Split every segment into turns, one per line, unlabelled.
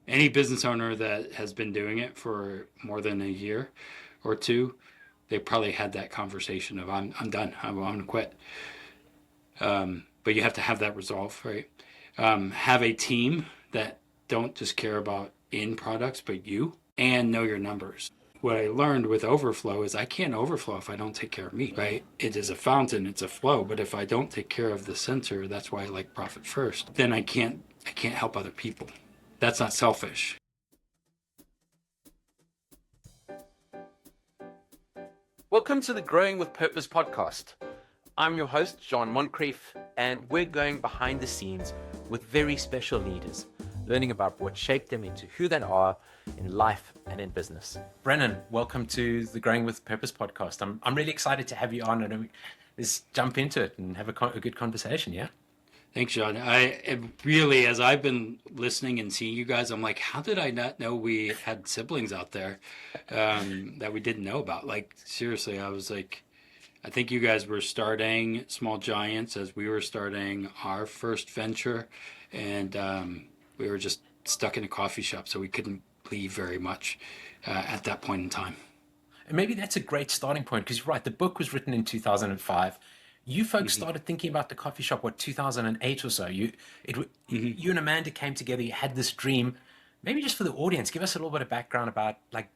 Any business owner that has been doing it for more than a year or two, they probably had that conversation of I'm done. I'm going to quit. But you have to have that resolve, right? Have a team that don't just care about end products, but you, and know your numbers. What I learned with overflow is I can't overflow if I don't take care of me, right? It is a fountain, it's a flow, but if I don't take care of the center, that's why I like profit first, then I can't help other people. That's not selfish.
Welcome to the Growing with Purpose podcast. I'm your host, Jean Moncrieff, and we're going behind the scenes with very special leaders, learning about what shaped them into who they are in life and in business. Brennan, welcome to the Growing with Purpose podcast. I'm really excited to have you on, and let's jump into it and have a good conversation, yeah?
Thanks, John. I really, as I've been listening and seeing you guys, I'm like, how did I not know we had siblings out there that we didn't know about? Like, seriously, I was like, I think you guys were starting Small Giants as we were starting our first venture, and we were just stuck in a coffee shop, so we couldn't leave very much at that point in time.
And maybe that's a great starting point because you're right, the book was written in 2005. You folks
Hmm.
started thinking about the coffee shop, what, 2008 or so?
Hmm.
You and Amanda came together, you had this dream. Maybe just for the audience, give us a little bit of background about like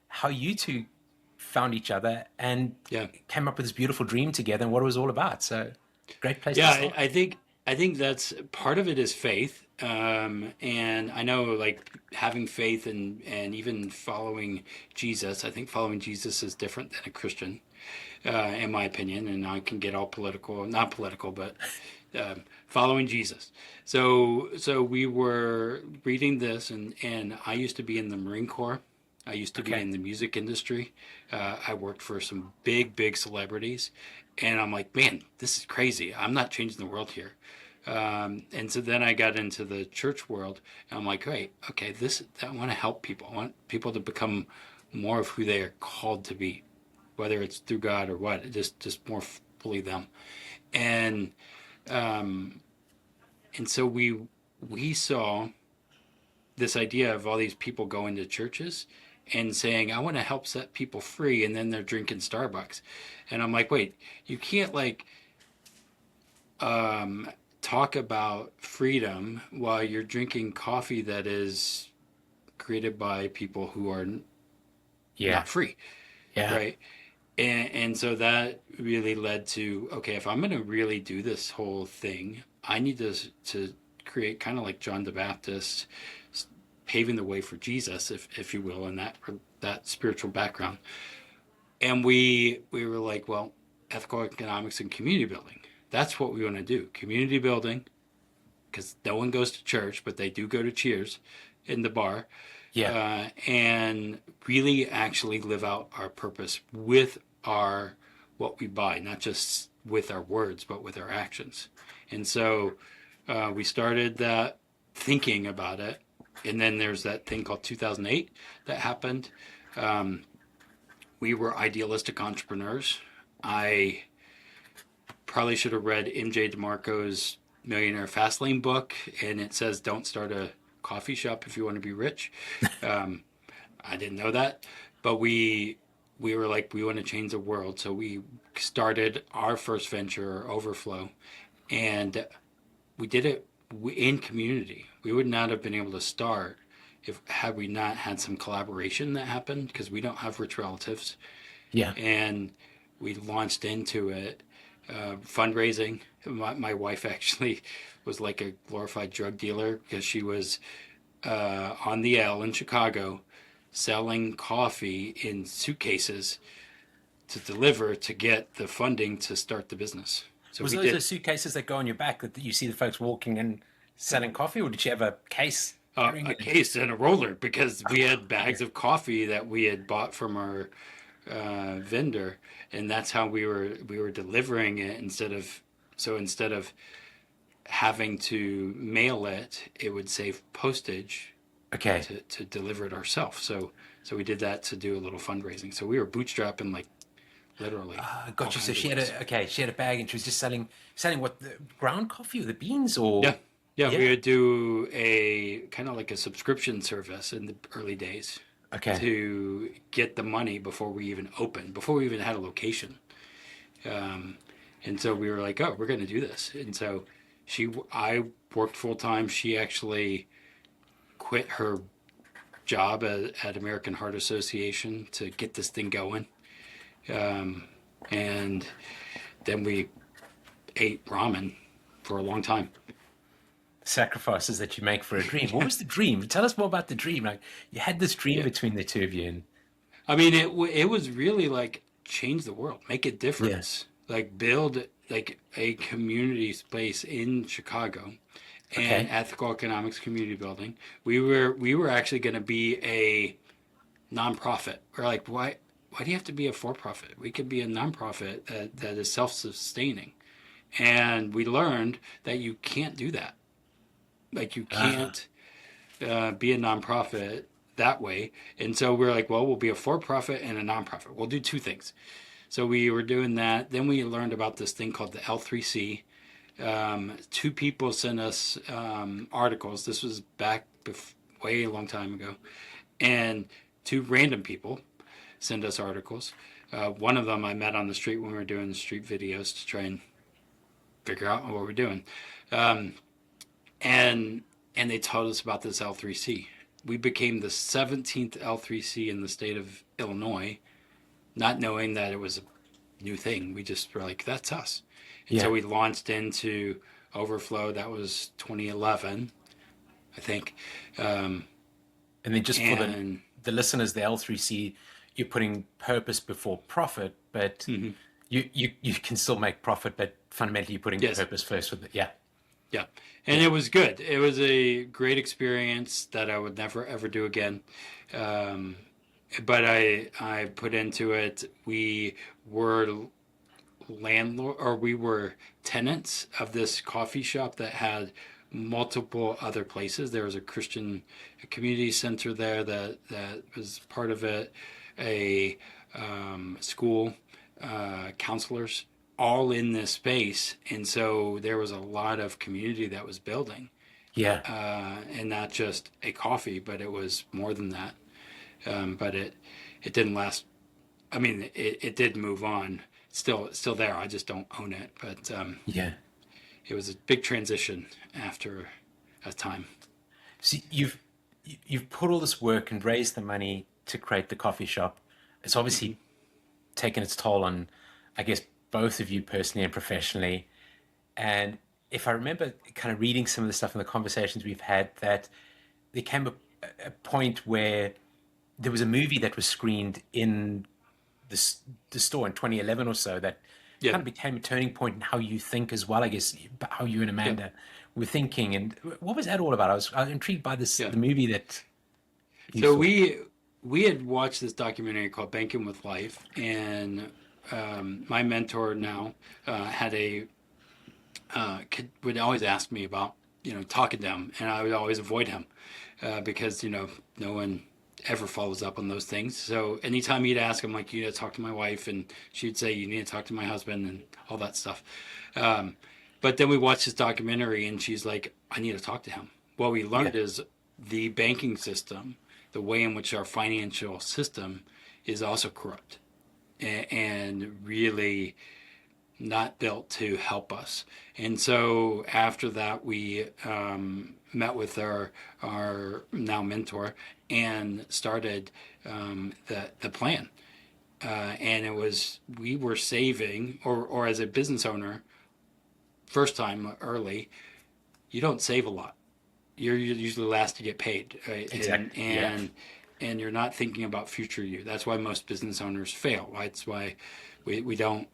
how you two found each other and
Yeah.
came up with this beautiful dream together and what it was all about. So great place
Yeah,
to
I,
start.
I think I think that's part of it is faith, and I know like having faith and even following Jesus. I think following Jesus is different than a Christian, in my opinion. And I can get all political, not political, but following Jesus. So we were reading this, and I used to be in the Marine Corps. I used to be
Okay.
in the music industry. I worked for some big celebrities, and I'm like, man, this is crazy. I'm not changing the world here. And so then I got into the church world, and I'm like, hey, okay, I want to help people. I want people to become more of who they are called to be, whether it's through God or what, just more fully them. And um, and so we saw this idea of all these people going to churches and saying, I want to help set people free, and then they're drinking Starbucks. And I'm like, wait, you can't like um, talk about freedom while you're drinking coffee that is created by people who are
Yeah.
not free,
Yeah.
right? And so that really led to, okay, if I'm going to really do this whole thing, I need to create kind of like John the Baptist, paving the way for Jesus, if you will, in that spiritual background. And we were like, well, ethical economics and community building. That's what we want to do. Community building, because no one goes to church, but they do go to Cheers in the bar,
Yeah.
and really actually live out our purpose with our what we buy, not just with our words, but with our actions. And so we started that thinking about it, and then there's that thing called 2008 that happened. Um, we were idealistic entrepreneurs. I probably should have read MJ DeMarco's Millionaire Fastlane book, and it says don't start a coffee shop if you want to be rich. Um, I didn't know that, but we were like we want to change the world, so we started our first venture, Overflow, and we did it in community. We would not have been able to start if had we not had some collaboration that happened because we don't have rich relatives,
Yeah.
and we launched into it. Fundraising. My wife actually was like a glorified drug dealer because she was on the L in Chicago selling coffee in suitcases to deliver to get the funding to start the business. So
Was
we
those
did
the suitcases that go on your back that you see the folks walking and selling coffee, or did you have a case carrying
a
it?
case and a roller because we had
Okay.
bags of coffee that we had bought from our vendor, and that's how we were delivering it instead of having to mail it, it would save postage
Okay.
to deliver it ourselves. So we did that to do a little fundraising. So we were bootstrapping like literally all
Got you. So
kinds of
she had
ways.
she had a bag and she was just selling what, the ground coffee or the beans
Yeah,
or?
Yeah, we
Yeah.
would do a kind of like a subscription service in the early days
Okay.
to get the money before we even opened, before we even had a location. Um, and so we were like, oh, we're going to do this. And so I worked full time. She actually quit her job at American Heart Association to get this thing going. Um, and then we ate ramen for a long time.
Sacrifices that you make for a dream. What was the dream? Tell us more about the dream. Like you had this dream
Yeah.
between the two of you, and
I mean, it was really like change the world, make a
yeah.
difference, like build like a community space in Chicago, and
Okay.
ethical economics community building. We were actually going to be a nonprofit. We're like, why do you have to be a for profit? We could be a nonprofit that is self sustaining. And we learned that you can't do that. Like you
Ah,
can't be a nonprofit that way. And so we're like, well, we'll be a for profit and a nonprofit. We'll do two things. So we were doing that. Then we learned about this thing called the L3C. Two people sent us articles. This was back way a long time ago. And two random people sent us articles. One of them I met on the street when we were doing the street videos to try and figure out what we're doing. Um, and and they told us about this L3C. We became the 17th L3C in the state of Illinois, not knowing that it was a new thing. We just were like, that's us. And so
yeah.
we launched into Overflow. That was 2011, I think. Um,
And then just for
and
the listeners, the L3C, you're putting purpose before profit, but
mhm,
you can still make profit, but fundamentally you're putting
yes,
purpose first with it. Yeah.
yeah. And
Yeah.
it was good. It was a great experience that I would never ever do again. Um, but I put into it. We were landlord, or we were tenants of this coffee shop that had multiple other places. There was a Christian community center there that was part of it, a school, counselors, all in this space, and so there was a lot of community that was building,
Yeah.
and not just a coffee, but it was more than that. But it didn't last. I mean, it did move on. Still there. I just don't own it. But
Yeah.
it was a big transition after a time.
See, you've put all this work and raised the money to create the coffee shop. It's
Hmm.
obviously taken its toll on, I guess, both of you personally and professionally. And if I remember kind of reading some of the stuff in the conversations we've had, that there came a point where there was a movie that was screened in the store in 2011 or so that
Yeah,
kind of became a turning point in how you think as well, I guess, how you and
yeah,
Amanda were thinking. And what was that all about? I was intrigued by
yeah.
the movie that you
So
saw.
we had watched this documentary called Banking with Life, and my mentor now had a would always ask me about talking to him, and I would always avoid him because no one ever follows up on those things. So anytime he'd ask, I'm like, you need to talk to my wife, and she'd say, you need to talk to my husband, and all that stuff. Um, but then we watched this documentary, and she's like, I need to talk to him. What we
Yeah.
learned is the banking system, the way in which our financial system is also corrupt and really not built to help us. And so after that, we met with our now mentor and started the plan. And it was we were saving, or as a business owner, first time early, you don't save a lot. You're usually last to get paid, right?
Exactly. Yeah.
And you're not thinking about future you. That's why most business owners fail. Right? That's why we don't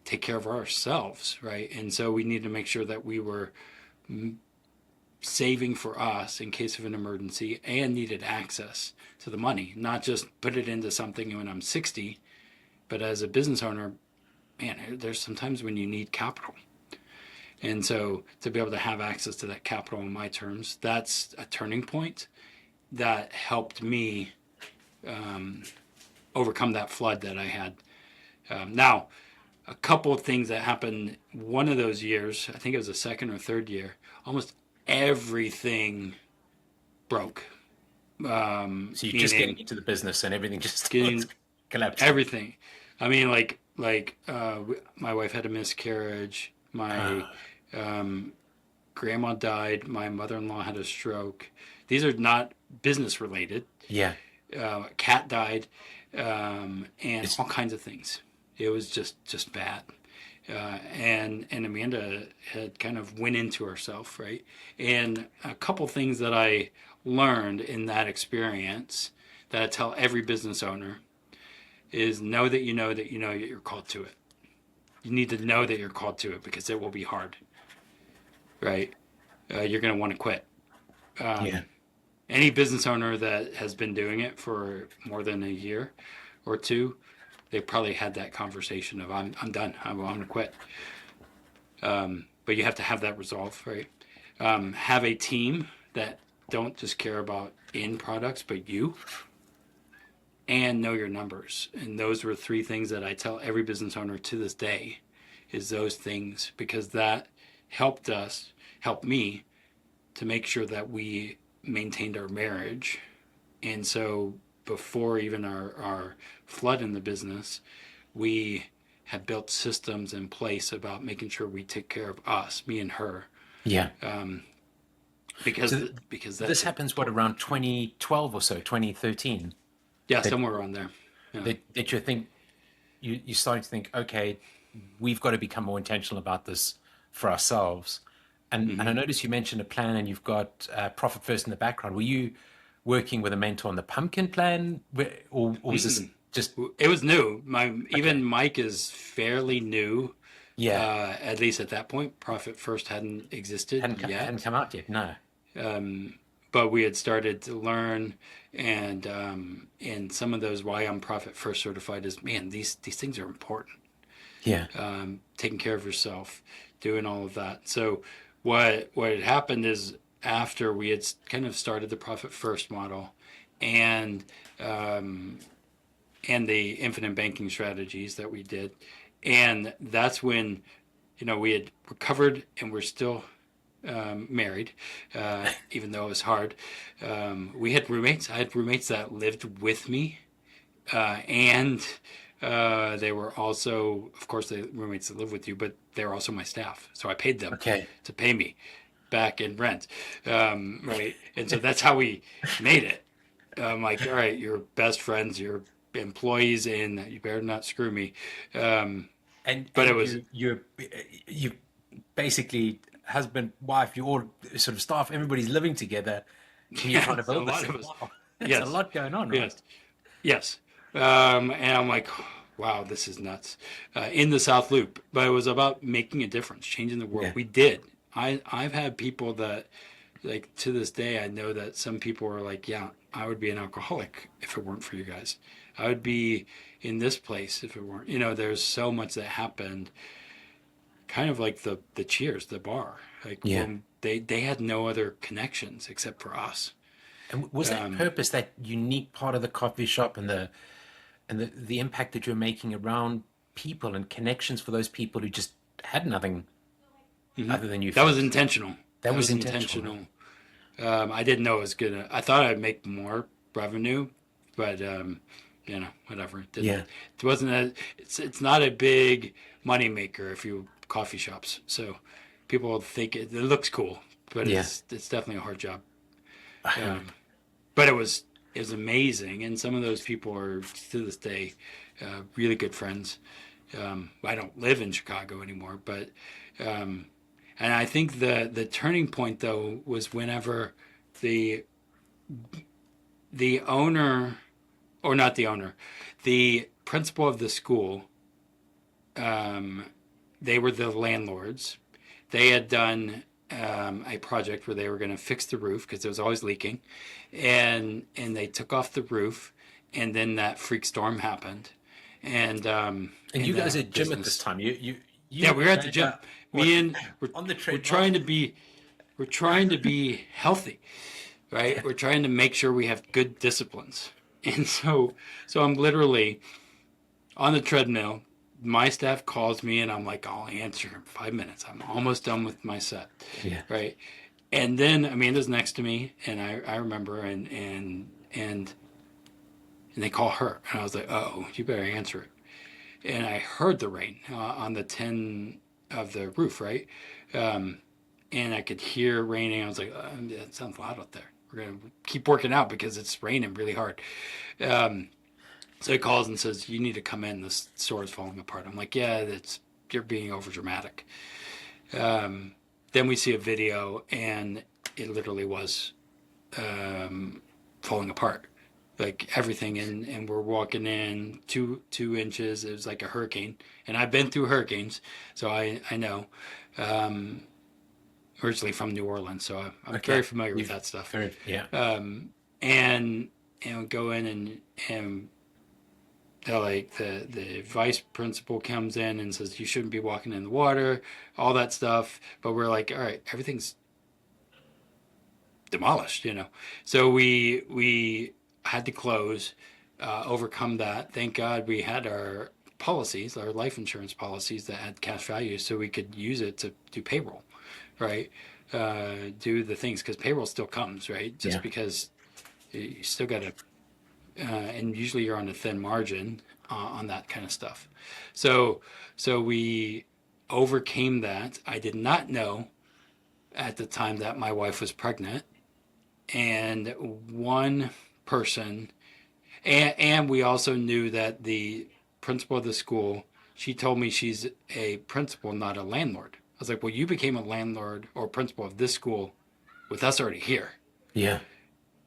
take care of ourselves, right? And so we need to make sure that we were saving for us in case of an emergency and needed access to the money, not just put it into something when I'm 60, but as a business owner, man, there's sometimes when you need capital. And so to be able to have access to that capital on my terms, that's a turning point that helped me overcome that flood that I had. Now, a couple of things that happened one of those years, I think it was the second or third year, almost everything broke.
So you're just getting
Meaning
into the business and everything just starts
getting
collapsing.
everything. I mean, my wife had a miscarriage. My
Ah,
um, grandma died. My mother-in-law had a stroke. These are not business related.
yeah.
Cat died, and
It's
all kinds of things. It was just bad. And Amanda had kind of went into herself, right? And a couple things that I learned in that experience that I tell every business owner is know that you know that you know that you're called to it. You need to know that you're called to it because it will be hard, right? You're going to want to quit.
yeah.
Any business owner that has been doing it for more than a year or two, they probably had that conversation of I'm done. I'm going to quit. But you have to have that resolve, right? Have a team that don't just care about end products, but you, and know your numbers. And those were three things that I tell every business owner to this day is those things because that helped me to make sure that we maintained our marriage. And so before even our flood in the business, we had built systems in place about making sure we take care of us, me and her,
Yeah.
because
So
because
this
that's
happens what
important.
around 2012 or so, 2013,
Yeah,
that
somewhere around there. Yeah.
that you think you starting to think, okay, we've got to become more intentional about this for ourselves. And I
Hmm.
noticed you mentioned a plan, and you've got profit first in the background. Were you working with a mentor on the pumpkin plan, or was this
Mm-mm.
just
It was new. My
okay?
even Mike is fairly new.
Yeah,
At least at that point, Profit First hadn't existed
hadn't
yet.
come out yet. No.
But we had started to learn, and some of those why I'm Profit First certified is man, these things are important.
Yeah.
Taking care of yourself, doing all of that. So what had happened is after we had kind of started the Profit First model, and and the infinite banking strategies that we did, and that's when we had recovered and we're still married, even though it was hard. We had roommates. I had roommates that lived with me, and they were also, of course, the roommates that live with you, but they were also my staff. So I paid them
Okay.
to pay me back in rent, right? And so that's how we made it. I'm like, all right, you're best friends, you're employees, and you better not screw me. Um, but it
And
was
you basically husband, wife, you all sort of staff, everybody's living together, and you're
yeah,
trying to
a
build this
lot
thing.
of us.
Wow, that's a
Yes,
lot going on, right?
yes. Yes. And I'm like, wow, this is nuts. In the South Loop. But it was about making a difference, changing the world.
Yeah.
We did. I've had people that, like, to this day, I know that some people are like, yeah, I would be an alcoholic if it weren't for you guys. I would be in this place if it weren't. There's so much that happened, kind of like the Cheers, the bar. Like,
Yeah.
when they had no other connections except for us.
And was that
Um,
purpose, that unique part of the coffee shop, and the impact that you're making around people and connections for those people who just had nothing
mhm.
other than you
That was
folks?
intentional.
That
That
was
was
intentional, right?
intentional. I didn't know it was gonna. I thought I'd make more revenue, but whatever. It didn't.
Yeah.
It wasn't a. It's not a big money maker if you coffee shops. So people think it looks cool, but
Yeah.
it's definitely a hard job.
Um,
But it was amazing, and some of those people are to this day really good friends. I don't live in Chicago anymore, but um, and I think the turning point though was whenever the the owner, or not the owner, the principal of the school, they were the landlords. They had done a project where they were going to fix the roof because it was always leaking, and they took off the roof, and then that freak storm happened,
and
and
you
then
guys
our
at gym at this
business.
time,
Yeah,
you
we were at the gym.
Amanda, what
Me and
on the
we're
treadmill?
trying to be we're trying to be healthy, right?
Yeah.
We're trying to make sure we have good disciplines. And so I'm literally on the treadmill. My staff calls me and I'm like, I'll answer in 5 minutes. I'm almost done with my set,
Yeah.
right? And then Amanda's next to me, and I remember, and they call her, and I was like, oh, you better answer it. And I heard the rain on the tin of the roof, right? Um, and I could hear raining. I was like, it sounds loud out there. We're gonna keep working out because it's raining really hard. Um, so he calls and says, "You need to come in. This store is falling apart." I'm like, "Yeah, that's you're being over dramatic." Um, then we see a video, and it literally was falling apart, like everything. And we're walking in 2 inches. It was like a hurricane, and I've been through hurricanes, so I know. Um, Originally from New Orleans, so I'm
Okay.
very familiar with
You've
that stuff.
heard, yeah.
And go in and like the vice principal comes in and says you shouldn't be walking in the water, all that stuff. But we're like, all right, everything's demolished, So we had to close, overcome that. Thank God we had our policies, our life insurance policies that had cash value, so we could use it to do payroll, right? Do the things because payroll still comes, right? Just
Yeah.
because you still got to, and usually you're on a thin margin on that kind of stuff. So we overcame that. I did not know at the time that my wife was pregnant, and one person, and we also knew that the principal of the school, she told me she's a principal, not a landlord. I was like, well, you became a landlord or principal of this school with us already here.
Yeah.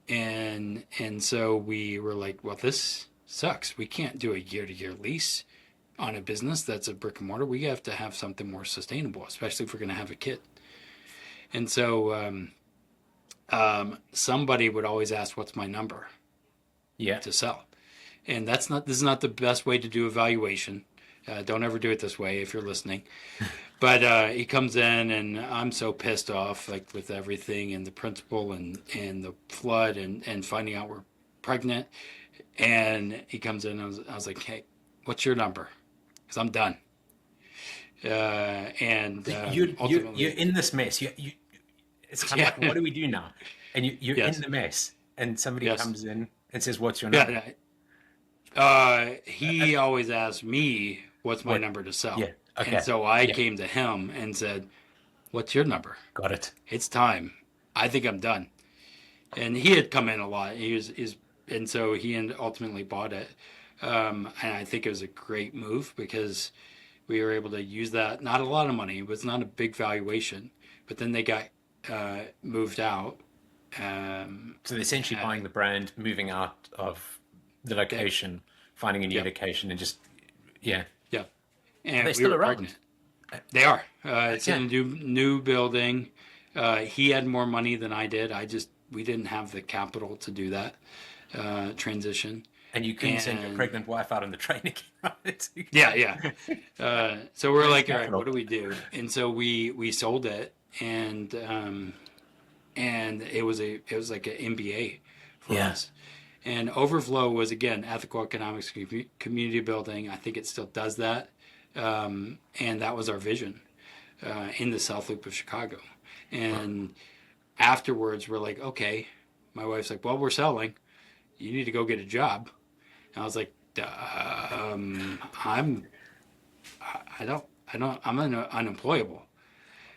And so we were like, well, this sucks. We can't do a year-to-year lease on a business that's a brick and mortar. We have to have something more sustainable, especially if we're going to have a kid. And so somebody would always ask, what's my number
Yeah.
to sell? And this is not the best way to do evaluation. Don't ever do it this way if you're listening. But he comes in, and I'm so pissed off, like with everything, and the principal, and the flood, and finding out we're pregnant. And he comes in, and I was like, "Hey, what's your number? Because I'm done." And
You're
ultimately,
in this mess. You it's kind of
yeah,
like, what do we do now? And you're in
yes,
the mess, and somebody
yes,
comes in and says, "What's your number?"
yeah. He always asked me, "What's my
What?
number to sell?"
Yeah.
And
Okay.
so I
Yeah.
came to him and said, "What's your number?
Got it.
It's time. I think I'm done." And he had come in a lot. And so he ultimately bought it. And I think it was a great move because we were able to use that. Not a lot of money. It was not a big valuation, but then they got moved out.
So they're essentially
Uh,
buying the brand, moving out of the
they,
location, finding a new
yeah,
location, and just yeah.
yeah.
Are they
And we
still
were
around?
pregnant. They are. It's in
Okay.
a new building. He had more money than I did. We didn't have the capital to do that transition.
And you couldn't send your
And
pregnant wife out on the train again, right?
yeah, yeah. So we're
Raise
like, all right, what
capital.
do we do? And so we sold it, and it was like an MBA for
Yeah.
us. And Overflow was again ethical economics, community building. I think it still does that, and that was our vision in the South Loop of Chicago. And afterwards, we're like, okay. My wife's like, well, we're selling. You need to go get a job. And I was like, I'm I'm unemployable.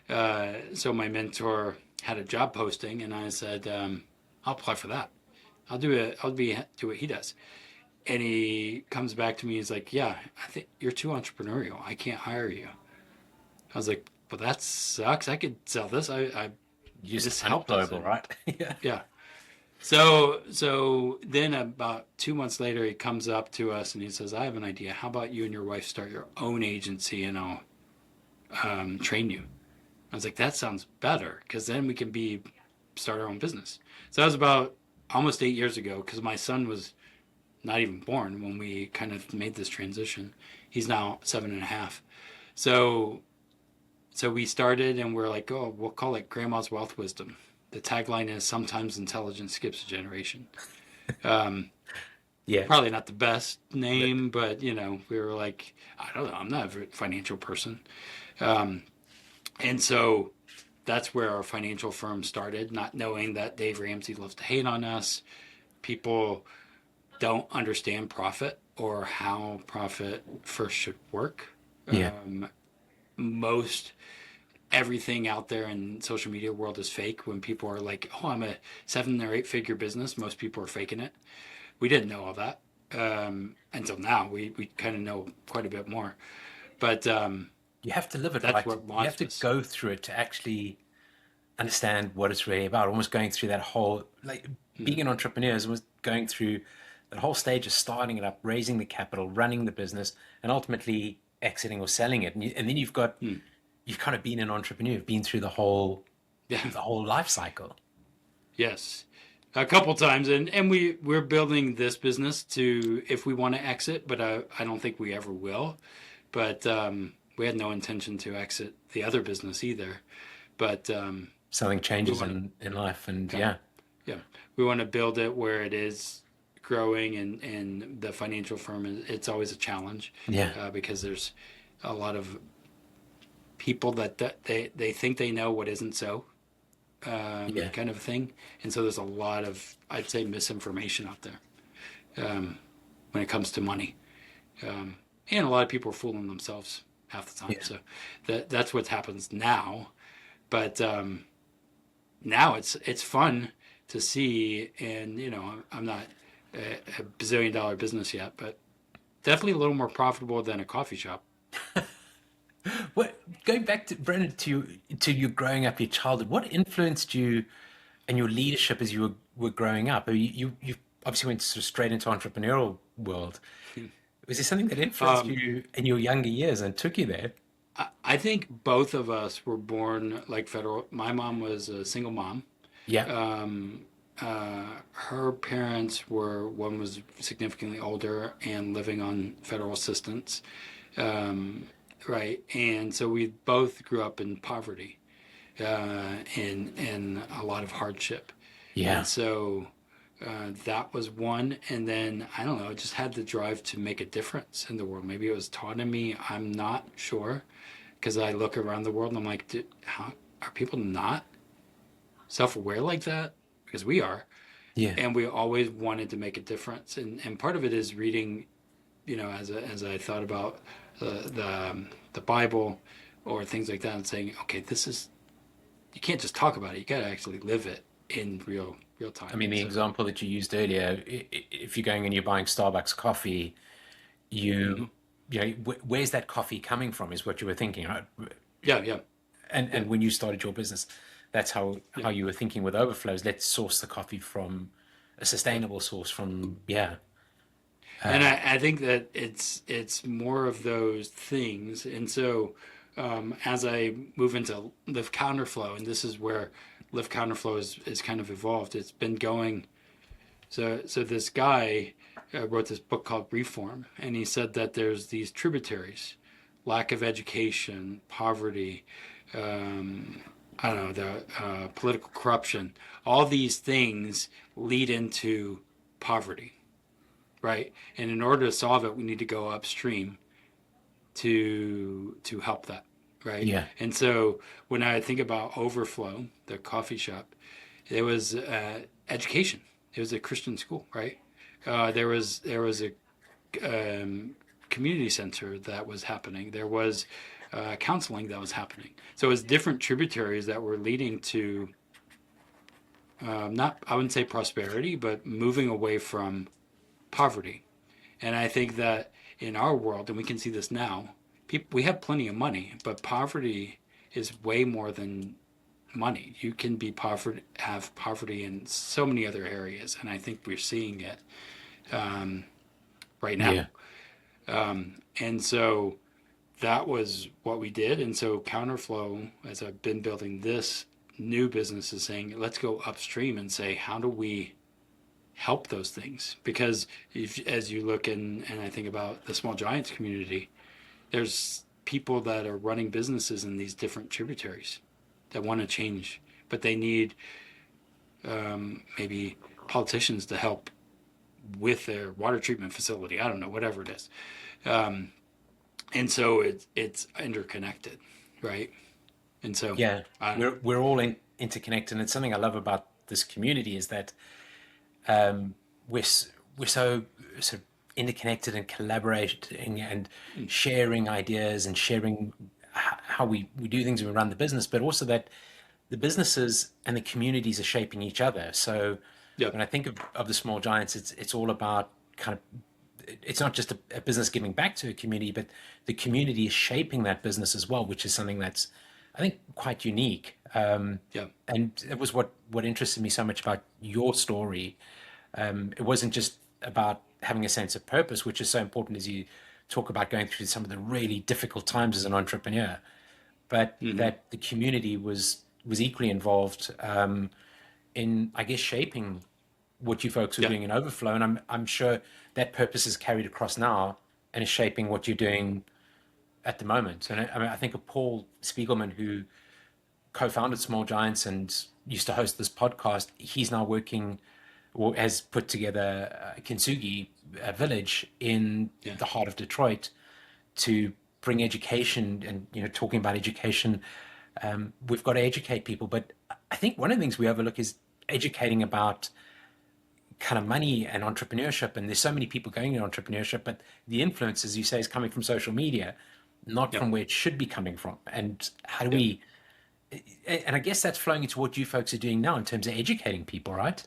So my mentor had a job posting, and I said, I'll apply for that. I'll do it. Do what he does. And he comes back to me. He's like, yeah, I think you're too entrepreneurial. I can't hire you. I was like, well, that sucks. I could sell this. I
You're
this helped us.
unemployable,
And
right? Yeah.
yeah. So then about 2 months later, he comes up to us and he says, I have an idea. How about you and your wife start your own agency, and I'll train you. I was like, that sounds better because then we can start our own business. So that was about almost 8 years ago because my son was not even born when we kind of made this transition. He's now 7.5. So we started, and we're like, oh, we'll call it Grandma's Wealth Wisdom. The tagline is sometimes intelligence skips a generation. Um,
Yeah.
Probably not the best
But
name, but we were like, I don't know, I'm not a financial person. Um, and so that's where our financial firm started, not knowing that Dave Ramsey loves to hate on us. People don't understand profit or how profit first should work.
Yeah.
Most everything out there in social media world is fake. When people are like, "Oh, I'm a 7 or 8 figure business," most people are faking it. We didn't know all that until now. We kind of know quite a bit more, but
You have to live it,
that's
right?
what
You have
launched
to
us.
go through it to actually understand what it's really about. Almost going through that whole, like being an entrepreneur is almost going through that whole stage of starting it up, raising the capital, running the business, and ultimately exiting or selling it. And then you've kind of been an entrepreneur. You've been through
Yeah.
the whole life cycle.
Yes, a couple times, and we're building this business to if we want to exit, but I don't think we ever will. But we had no intention to exit the other business either. But
Something
we
changes
want to,
in life, and
yeah,
yeah,
yeah, we want to build it where it is growing, and the financial firm is it's always a challenge
yeah,
because there's a lot of people that they think they know what isn't so
yeah,
kind of thing. And so there's a lot of, I'd say, misinformation out there when it comes to money. And a lot of people are fooling themselves half the time.
yeah.
So that's what happens now. But now it's fun to see. And, I'm not a bazillion-dollar business yet, but definitely a little more profitable than a coffee shop.
What going back to Brendan to you growing up, your childhood, what influenced you and your leadership as you were growing up? I mean, you obviously went sort of straight into entrepreneurial world. Was there something that influenced
Um,
you in your younger years and took you there?
I think both of us were born like federal. My mom was a single mom.
Yeah,
Her parents were, one was significantly older and living on federal assistance, right? And so we both grew up in poverty, and a lot of hardship. And
yeah,
so that was one. And then I don't know, just had the drive to make a difference in the world. Maybe it was taught in me. I'm not sure because I look around the world and I'm like, how are people not self-aware like that? Because we are,
yeah,
and we always wanted to make a difference. And part of it is reading, as I thought about the Bible or things like that, and saying, okay, this is, you can't just talk about it. You got to actually live it in real
I
time.
mean,
And
the
so,
example that you used earlier, if you're going and you're buying Starbucks coffee,
mhm.
you know, where's that coffee coming from is what you were thinking, right?
Yeah, yeah, yeah,
And when you started your business, that's
yeah,
how you were thinking with overflows. Let's source the coffee from a
yeah.
sustainable source from, yeah.
And I think that it's more of those things. And so as I move into Live Counterflow, and this is where Live Counterflow is kind of evolved. It's been going. So this guy wrote this book called Reform, and he said that there's these tributaries: lack of education, poverty, um, I don't know, the political corruption. All these things lead into poverty, right? And in order to solve it, we need to go upstream to help that, right?
Yeah,
And so when I think about Overflow, the coffee shop, it was education. It was a Christian school, right? There was a community center that was happening. There was counseling that was happening. So it was different tributaries that were leading to not, I wouldn't say prosperity, but moving away from poverty. And I think that in our world, and we can see this now, we have plenty of money, but poverty is way more than money. You can be poverty, have poverty in so many other areas, and I think we're seeing it right now.
yeah,
And so that was what we did. And so Counterflow, as I've been building this new business, is saying, let's go upstream and say, how do we help those things? Because as you look and I think about the small giants community, there's people that are running businesses in these different tributaries that want to change, but they need maybe politicians to help with their water treatment facility. I don't know, whatever it is. And so it's interconnected, right? And so,
Yeah,
I,
we're all interconnected, and something I love about this community is that we're we're so sort of interconnected and collaborating and
mm,
sharing ideas and sharing how we do things and we run the business, but also that the businesses and the communities are shaping each other. So
yeah,
when I think of the small giants, it's all about kind of it's not just a business giving back to a community, but the community is shaping that business as well, which is something that's I think quite unique.
yeah,
And it was what interested me so much about your story. It wasn't just about having a sense of purpose, which is so important as you talk about going through some of the really difficult times as an entrepreneur, but
hmm,
that the community was equally involved in, I guess, shaping what you folks were
yeah,
doing in Overflow, and I'm sure that purpose is carried across now and is shaping what you're doing at the moment. And I mean, I think of Paul Spiegelman, who co-founded Small Giants and used to host this podcast. He's now working or has put together Kintsugi Village in
yeah,
the heart of Detroit to bring education and talking about education. We've got to educate people, but I think one of the things we overlook is educating about kind of money and entrepreneurship. And there's so many people going into entrepreneurship, but the influence, as you say, is coming from social media, not
yeah,
from where it should be coming from. And how do
yeah.
we? And I guess that's flowing into what you folks are doing now in terms of educating people, right?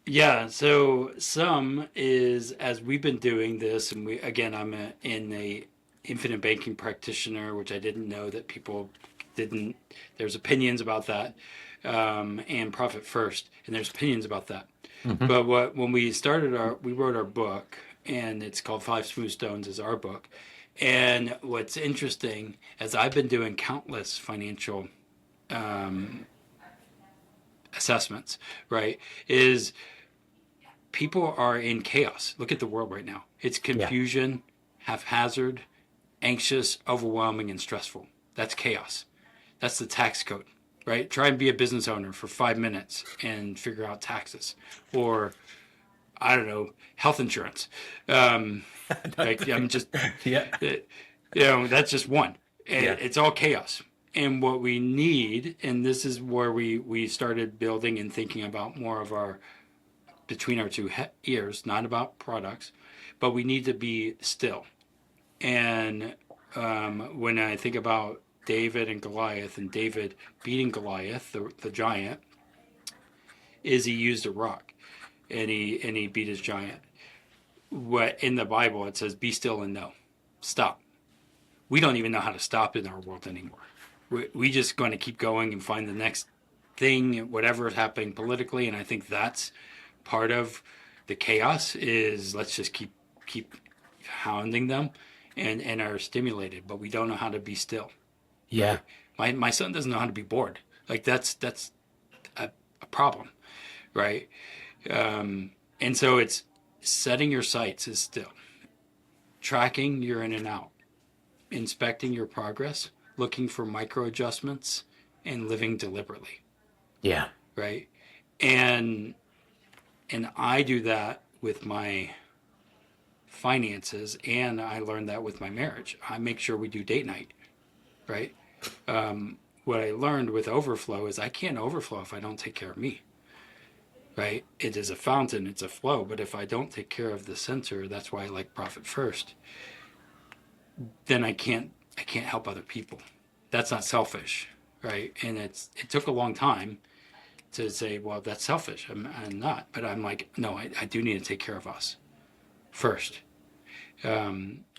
Yeah, so some is as we've been doing this, and we again, in a infinite banking practitioner, which I didn't know that people didn't. There's opinions about that, and profit first, and there's opinions about that.
Mm-hmm.
But what when we started we wrote our book, and it's called Five Smooth Stones, is our book. And what's interesting, as I've been doing countless financial assessments, right, is people are in chaos. Look at the world right now. It's
Yeah.
confusion, haphazard, anxious, overwhelming, and stressful. That's chaos. That's the tax code, right? Try and be a business owner for 5 minutes and figure out taxes, or I don't know, health insurance. Um, like I'm just,
Yeah.
that's just one.
Yeah.
It's all chaos. And what we need, and this is where we started building and thinking about more of our between our two ears, not about products, but we need to be still. And when I think about David and Goliath, and David beating Goliath, the giant, is he used a rock, and he beat his giant. What in the Bible it says, "Be still and know, stop." We don't even know how to stop in our world anymore. We just going to keep going and find the next thing, whatever is happening politically, and I think that's part of the chaos is let's just keep hounding them and are stimulated, but we don't know how to be still,
Yeah.
right? My son doesn't know how to be bored. Like that's a problem, right? And so it's setting your sights is still, tracking your in and out, inspecting your progress, looking for micro adjustments, and living deliberately,
Yeah.
right? And and I do that with my finances, and I learned that with my marriage. I make sure we do date night, right? What I learned with overflow is I can't overflow if I don't take care of me, right? It is a fountain, it's a flow, but if I don't take care of the center, that's why I like profit first. Then I can't help other people. That's not selfish, right? And it took a long time to say, well, that's selfish. I'm not, but I'm like, no, I do need to take care of us first.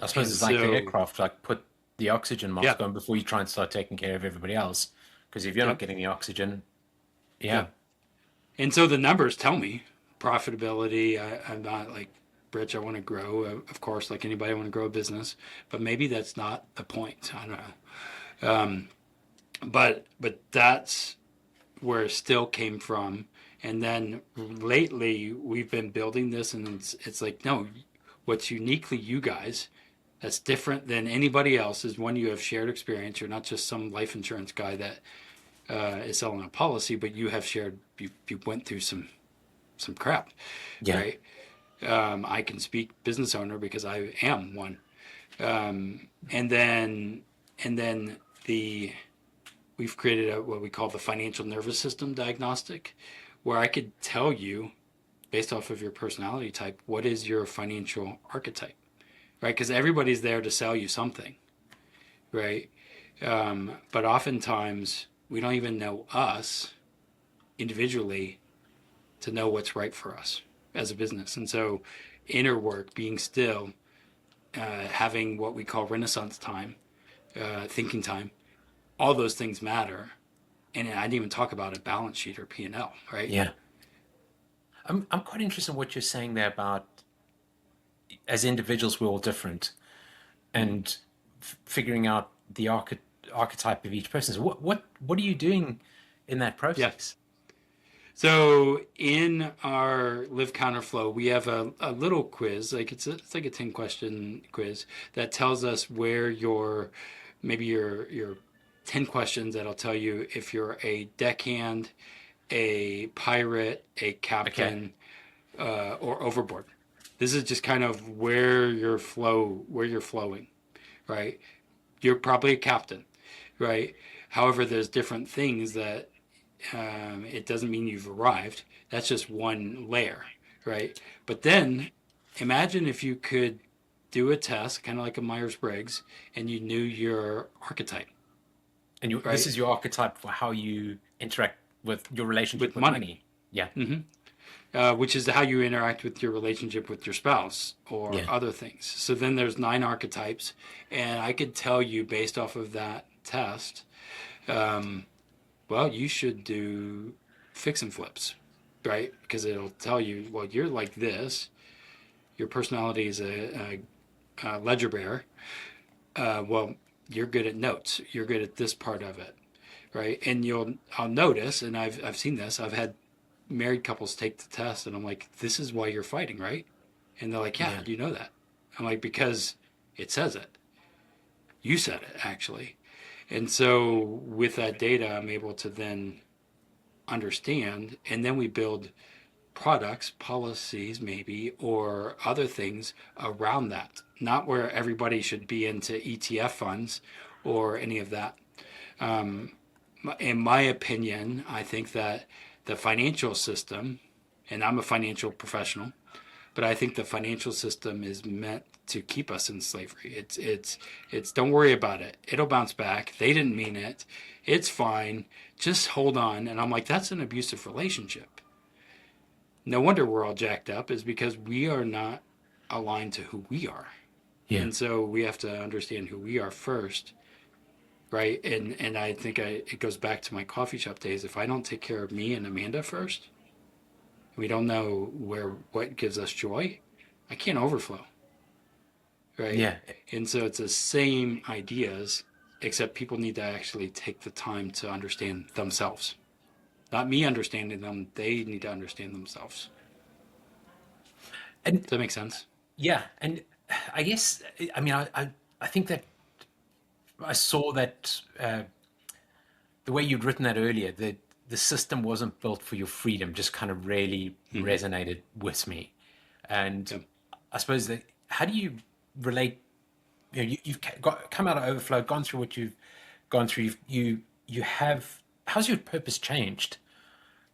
I suppose
And
it's like the
so,
aircraft, like put the oxygen mask
yeah,
on before you try and start taking care of everybody else. Because if you're
yeah,
not getting the oxygen,
yeah.
yeah.
And so the numbers tell me profitability. I'm not like rich. I want to grow, of course, like anybody. I want to grow a business, but maybe that's not the point. I don't know. But that's where it still came from. And then lately we've been building this, and it's like no, what's uniquely you guys that's different than anybody else is one, you have shared experience. You're not just some life insurance guy that is selling a policy, but you have shared. You went through some crap,
Yeah.
right? I can speak business owner because I am one. And then the we've created what we call the financial nervous system diagnostic, where I could tell you, based off of your personality type, what is your financial archetype, right? Because everybody's there to sell you something, right? But oftentimes we don't even know us individually to know what's right for us as a business. And so inner work, being still, having what we call Renaissance time, thinking time, all those things matter. And I didn't even talk about a balance sheet or P&L, right?
Yeah. I'm quite interested in what you're saying there about as individuals, we're all different, and figuring out the archetype of each person. So what are you doing in that process?
Yes. So in our Live Counterflow, we have a little quiz, like it's like a 10-question quiz that tells us where your 10 questions that'll tell you if you're a deckhand, a pirate, a captain, or overboard. This is just kind of where you're flowing, right? You're probably a captain, right? However, there's different things that it doesn't mean you've arrived. That's just one layer, right? But then imagine if you could do a test, kind of like a Myers-Briggs, and you knew your archetype.
And
right?
This is your archetype for how you interact with your relationship with money. Yeah.
Which is how you interact with your relationship with your spouse or other things. So then there's 9 archetypes, and I could tell you based off of that test, well, you should do fix and flips, right? Because it'll tell you, well, you're like this. Your personality is a ledger bearer. Well, you're good at notes. You're good at this part of it, right? And I'll notice, and I've seen this. I've had married couples take the test, and I'm like, this is why you're fighting, right? And they're like, yeah, do you know that? I'm like, because it says it. You said it, actually. And so with that data, I'm able to then understand, and then we build products, policies maybe, or other things around that. Not where everybody should be into ETF funds or any of that. In my opinion, I think that the financial system, and I'm a financial professional, but I think the financial system is meant to keep us in slavery. It's don't worry about it. It'll bounce back. They didn't mean it. It's fine. Just hold on. And I'm like, that's an abusive relationship. No wonder we're all jacked up, is because we are not aligned to who we are. Yeah. And so we have to understand who we are first, right? And I think it goes back to my coffee shop days. If I don't take care of me and Amanda first, we don't know what gives us joy, I can't overflow, right? Yeah. And so it's the same ideas, except people need to actually take the time to understand themselves. Not me understanding them, they need to understand themselves.
And
does that make sense?
Yeah, and I guess, I mean, I think that I saw that the way you'd written that earlier, that the system wasn't built for your freedom, just kind of really resonated with me. And I suppose that, how do you relate? You've come out of Overflow, gone through what you've gone through. You have. How's your purpose changed?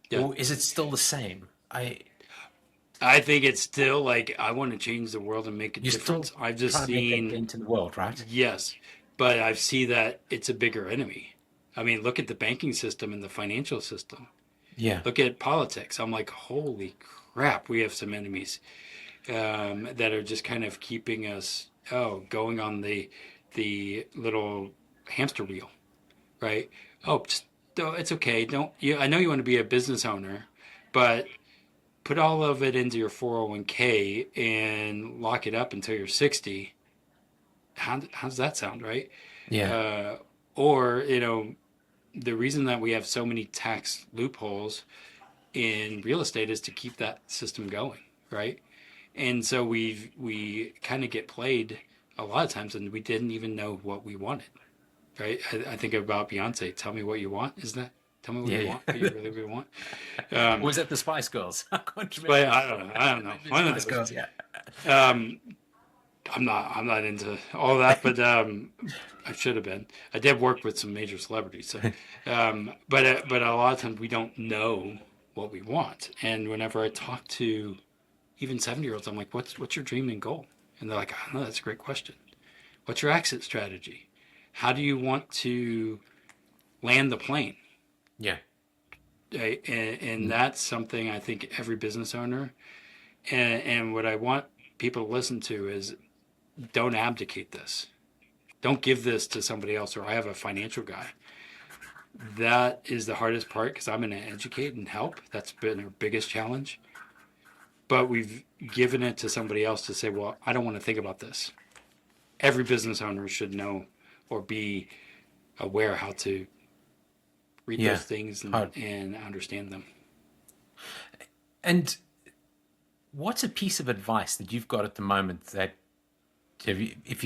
Yeah. Or is it still the same?
I think it's still like, I want to change the world and make a difference. I've just seen
into the world, right?
Yes, but I see that it's a bigger enemy. I mean, look at the banking system and the financial system.
Yeah.
Look at politics. I'm like, holy crap, we have some enemies that are just kind of keeping us going on the little hamster wheel, right? It's okay. I know you want to be a business owner, but put all of it into your 401k and lock it up until you're 60. How does that sound, right?
Yeah.
Or, the reason that we have so many tax loopholes in real estate is to keep that system going, right? And so we kind of get played a lot of times, and we didn't even know what we wanted, right? I think about Beyonce. Tell me what you want. Isn't that? Tell me what you want. What you really want.
Or was that the Spice Girls?
I don't know.
One of those. Spice Girls, yeah.
I'm not into all that, but I should have been. I did work with some major celebrities, so but a lot of times we don't know what we want. And whenever I talk to even 70-year-olds, I'm like, what's your dream and goal? And they're like, I don't know, that's a great question. What's your exit strategy? How do you want to land the plane?
Yeah.
And that's something I think every business owner, and what I want people to listen to is, don't abdicate this. Don't give this to somebody else, or I have a financial guy. That is the hardest part, because I'm going to educate and help. That's been our biggest challenge. But we've given it to somebody else to say, well, I don't want to think about this. Every business owner should know or be aware how to read
Yeah.
those things and understand them.
And what's a piece of advice that you've got at the moment that if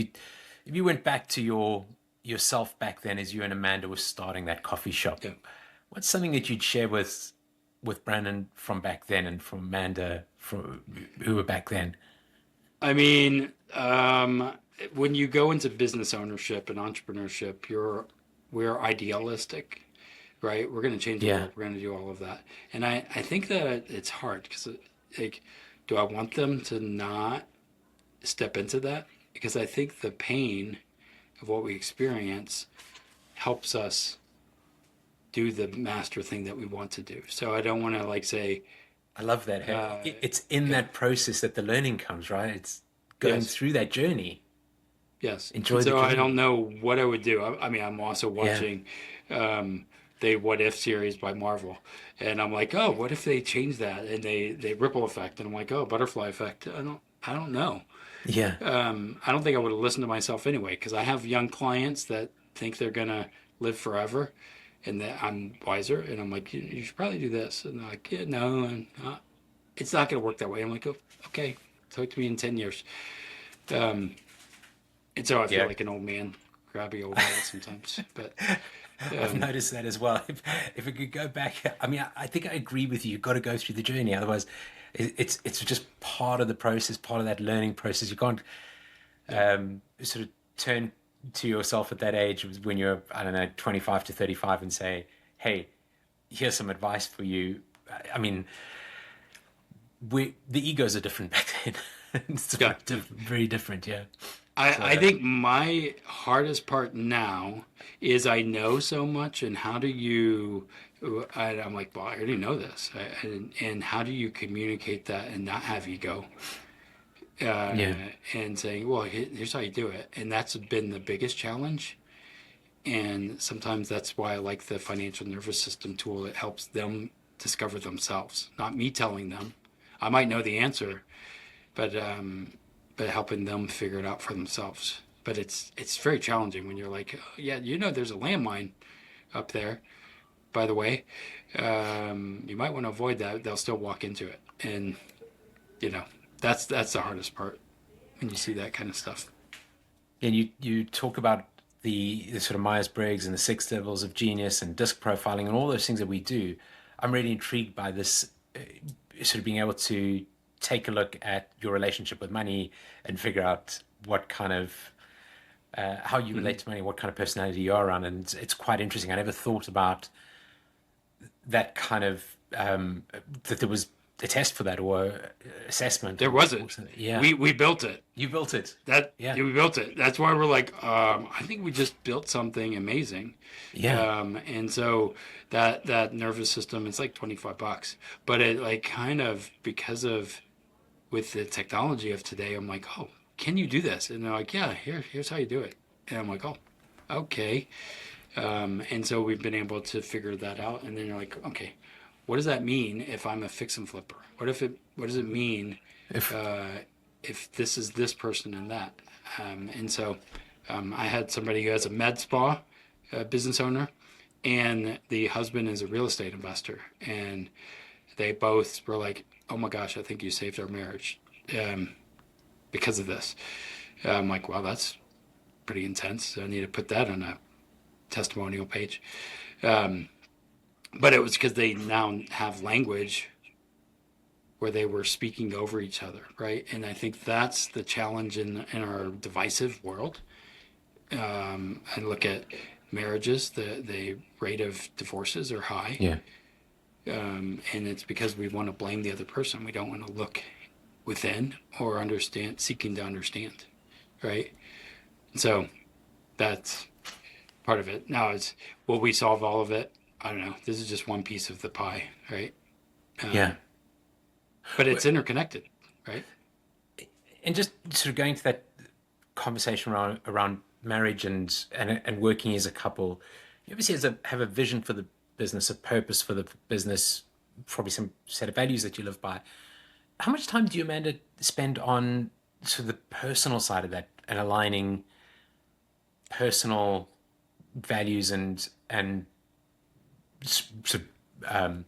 you went back to yourself back then, as you and Amanda were starting that coffee shop,
Yeah.
what's something that you'd share with Brandon from back then and from Amanda who were back then?
I mean, when you go into business ownership and entrepreneurship, we're idealistic, right? We're going to change the
Yeah.
world. We're going to do all of that. And I think that it's hard, because, like, do I want them to not step into that? Because I think the pain of what we experience helps us do the master thing that we want to do. So I don't want to, like, say,
I love that. Hey? It's in that process that the learning comes, right? It's going
yes,
through that journey.
yes.
Enjoy
And
the
so I
journey.
don't know what I would do. I mean, I'm also watching the What If series by Marvel, and I'm like, oh, what if they change that and they ripple effect? And I'm like, oh, butterfly effect. I don't know.
Yeah.
I don't think I would have listened to myself anyway, because I have young clients that think they're gonna live forever, and that I'm wiser, and I'm like, you should probably do this, and they're like, yeah, no, and it's not gonna work that way. I'm like, oh, okay, talk to me in 10 years. Um, and so I feel
Yeah.
like an old man, grabby old man sometimes, but
I've noticed that as well. If it could go back, I mean, I think I agree with you. You've got to go through the journey. Otherwise, it's just part of the process, part of that learning process. You can't
yeah,
sort of turn to yourself at that age when you're, I don't know, 25 to 35 and say, hey, here's some advice for you. I mean, the egos are different back then. It's
yeah.
very different, yeah.
I
So,
think my hardest part now is I know so much, and how do you? I'm like, well, I already know this, and how do you communicate that and not have ego?
yeah,
And saying, well, here's how you do it, and that's been the biggest challenge. And sometimes that's why I like the financial nervous system tool. It helps them discover themselves, not me telling them. I might know the answer, but helping them figure it out for themselves. But it's very challenging when you're like, oh, yeah, there's a landmine up there. By the way, you might want to avoid that. They'll still walk into it, and you know that's the hardest part when you see that kind of stuff.
and you talk about the sort of Myers-Briggs and the 6 levels of genius and disc profiling and all those things that we do. I'm really intrigued by this, sort of being able to take a look at your relationship with money and figure out what kind of how you relate to money, what kind of personality you are around, and it's quite interesting. I never thought about that kind of that there was a test for that or assessment.
There wasn't.
Yeah,
We built it.
you built it. Yeah,
We built it. That's why we're like, I think we just built something amazing.
yeah,
And so that nervous system, it's like $25, but it, like, kind of, because of, with the technology of today, I'm like, oh, can you do this? And they're like, yeah, here's how you do it. And I'm like, oh, okay. And so we've been able to figure that out. And then you're like, okay, what does that mean if I'm a fix and flipper? What does it mean
if
if this is this person and that? And so I had somebody who has a med spa business owner, and the husband is a real estate investor. And they both were like, oh my gosh, I think you saved our marriage because of this. I'm like, wow, that's pretty intense. So I need to put that on a testimonial page. But it was because they now have language where they were speaking over each other, right? And I think that's the challenge in our divisive world. I look at marriages, the rate of divorces are high.
Yeah.
And it's because we want to blame the other person. We don't want to look within or understand, seeking to understand, right? So that's part of it. Now, will we solve all of it? I don't know. This is just one piece of the pie, right?
Yeah.
But it's interconnected, right?
And just sort of going to that conversation around marriage and working as a couple, you obviously have a vision for the business, a purpose for the business, probably some set of values that you live by. How much time do you, Amanda, spend on sort of the personal side of that and aligning personal values and sort of,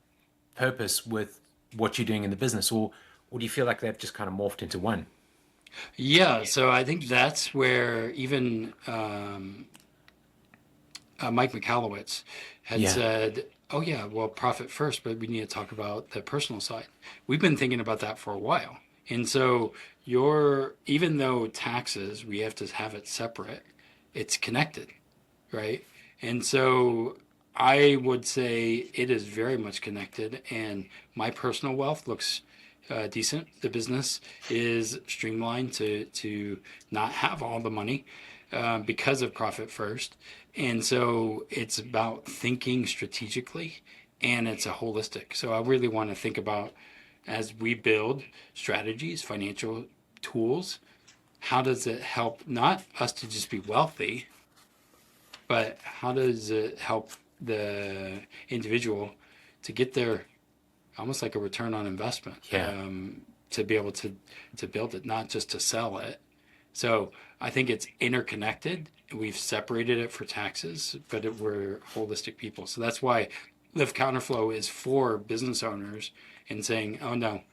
purpose with what you're doing in the business, or do you feel like they've just kind of morphed into one?
Yeah, so I think that's where even Mike McAllowitz had
Yeah.
said, "Oh yeah, well, profit first, but we need to talk about the personal side." We've been thinking about that for a while, and so even though taxes we have to have it separate, it's connected, right? And so I would say it is very much connected, and my personal wealth looks decent. The business is streamlined to not have all the money because of profit first. And so it's about thinking strategically, and it's a holistic. So I really want to think about, as we build strategies, financial tools, how does it help not us to just be wealthy, but how does it help the individual to get their almost like a return on investment,
Yeah.
to be able to build it, not just to sell it. So I think it's interconnected. We've separated it for taxes, but we're holistic people. So that's why Live Counterflow is for business owners and saying, oh no,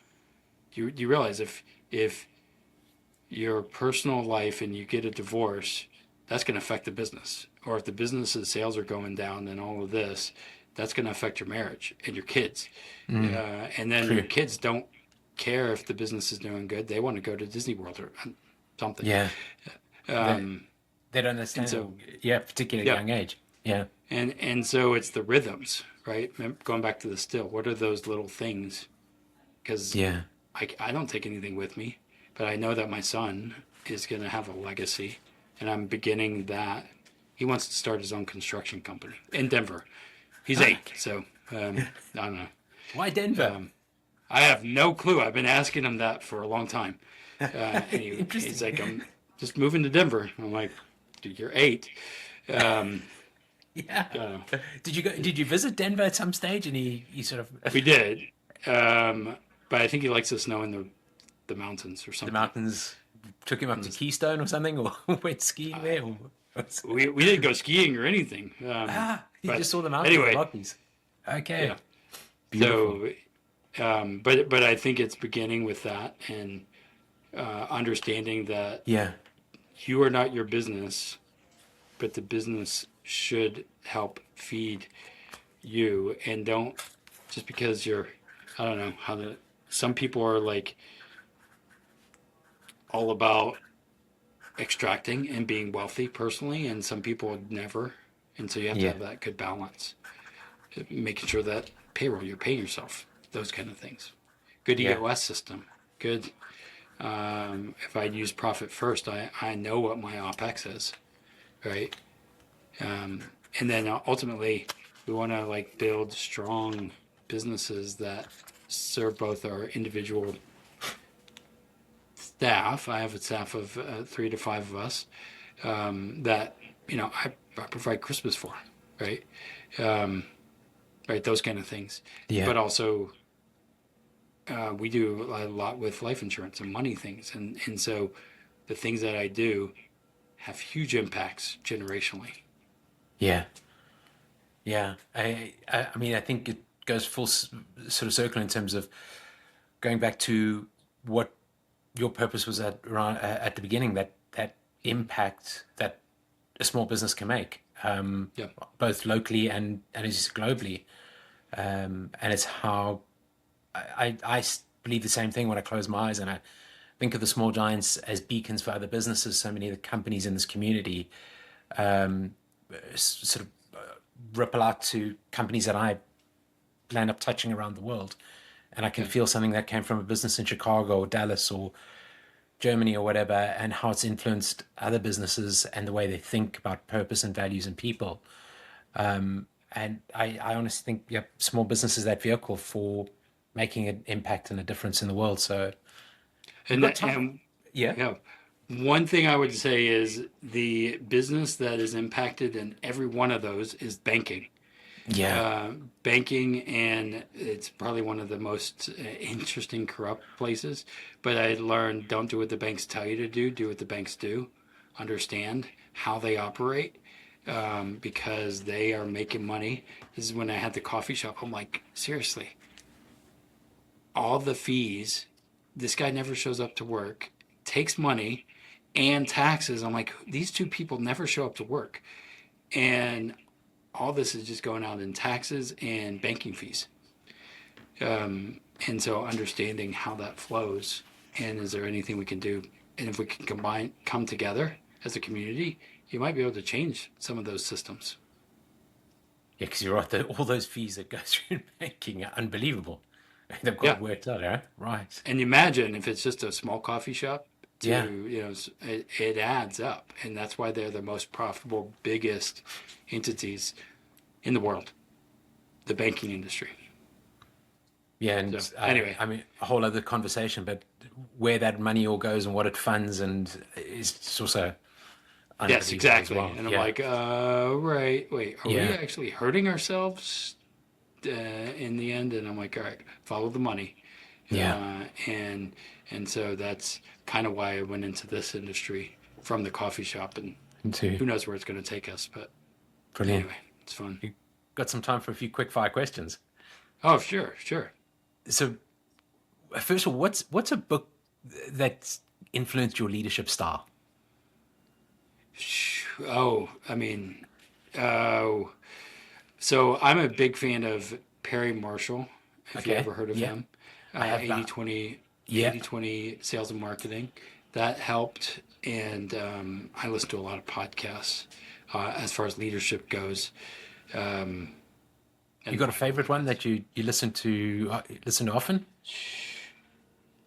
you realize if your personal life and you get a divorce, that's going to affect the business. Or if the business's sales are going down and all of this, that's going to affect your marriage and your kids. And then your kids don't care if the business is doing good. They want to go to Disney World or something.
Yeah. They don't
And
understand.
so,
Yeah, particularly at a young age. Yeah.
and so it's the rhythms, right? Going back to the still, what are those little things? Because
Yeah.
I don't take anything with me, but I know that my son is going to have a legacy, and I'm beginning that. He wants to start his own construction company in Denver. He's 8, so I don't know.
Why Denver?
I have no clue. I've been asking him that for a long time.
Interesting.
He's like, I'm just moving to Denver. I'm like, dude, you're 8.
Yeah. Did you visit Denver at some stage? And he sort of
We did, but I think he likes the snow in the mountains or
the
something.
mountains took him up to Keystone or something, or went skiing there. Or,
We didn't go skiing or anything.
he
but
just saw the mountains,
anyway.
the Rockies. Okay.
Yeah.
Beautiful.
So, but I think it's beginning with that and understanding that
Yeah.
you are not your business, but the business should help feed you, and don't just because I don't know some people are like all about extracting and being wealthy personally, and some people would never. And so you have to have that good balance, making sure that payroll, you're paying yourself, those kind of things. Good EOS system, good. If I use profit first, I know what my OPEX is, right? And then ultimately, we want to like build strong businesses that serve both our individual staff. I have a staff of 3 to 5 of us that I provide Christmas for, right? Right, those kind of things.
Yeah.
But also, we do a lot with life insurance and money things, and so the things that I do have huge impacts generationally.
Yeah. Yeah. I mean, I think it goes full sort of circle in terms of going back to what your purpose was at the beginning, that impact that a small business can make, both locally and as you said, globally. And it's how I believe the same thing when I close my eyes and I think of the small giants as beacons for other businesses. So many of the companies in this community sort of ripple out to companies that I land up touching around the world. And I can feel something that came from a business in Chicago or Dallas or Germany or whatever, and how it's influenced other businesses and the way they think about purpose and values and people. And I honestly think, yeah, small business is that vehicle for making an impact and a difference in the world. So, we've
And
got
that,
time.
and
Yeah.
yeah, one thing I would say is the business that is impacted in every one of those is banking.
Yeah.
Banking, and it's probably one of the most interesting corrupt places. But I learned, don't do what the banks tell you to do. Do what the banks do. Understand how they operate, because they are making money. This is when I had the coffee shop. I'm like, seriously, all the fees. This guy never shows up to work, takes money and taxes. I'm like, these two people never show up to work, and all this is just going out in taxes and banking fees. And so understanding how that flows, and is there anything we can do, and if we can come together as a community, you might be able to change some of those systems.
Yeah, because you're right. All those fees that go through banking are unbelievable. They've got
Yeah.
it worked out, right? Right.
And imagine if it's just a small coffee shop to,
Yeah.
it adds up. And that's why they're the most profitable, biggest entities in the world, the banking industry.
Yeah. And
So, anyway.
I mean, a whole other conversation, but where that money all goes and what it funds and it's also unbelievable
Yes, exactly.
as well.
And I'm
Yeah.
like, right, wait, are we
Yeah.
actually hurting ourselves in the end? And I'm like, all right, follow the money.
Yeah.
And so that's kind of why I went into this industry from the coffee shop, and
Into
who knows where it's going to take us. But
brilliant.
anyway, it's fun.
Got some time for a few quick fire questions.
Oh, sure, sure.
So, first of all, what's a book that's influenced your leadership style?
Oh, I mean, oh, so I'm a big fan of Perry Marshall, if you
Okay.
ever heard of
Yeah.
him.
I have that.
80/20,
Yeah.
80/20 sales and marketing. That helped. And I listen to a lot of podcasts as far as leadership goes.
You got a favorite one that you listen to often?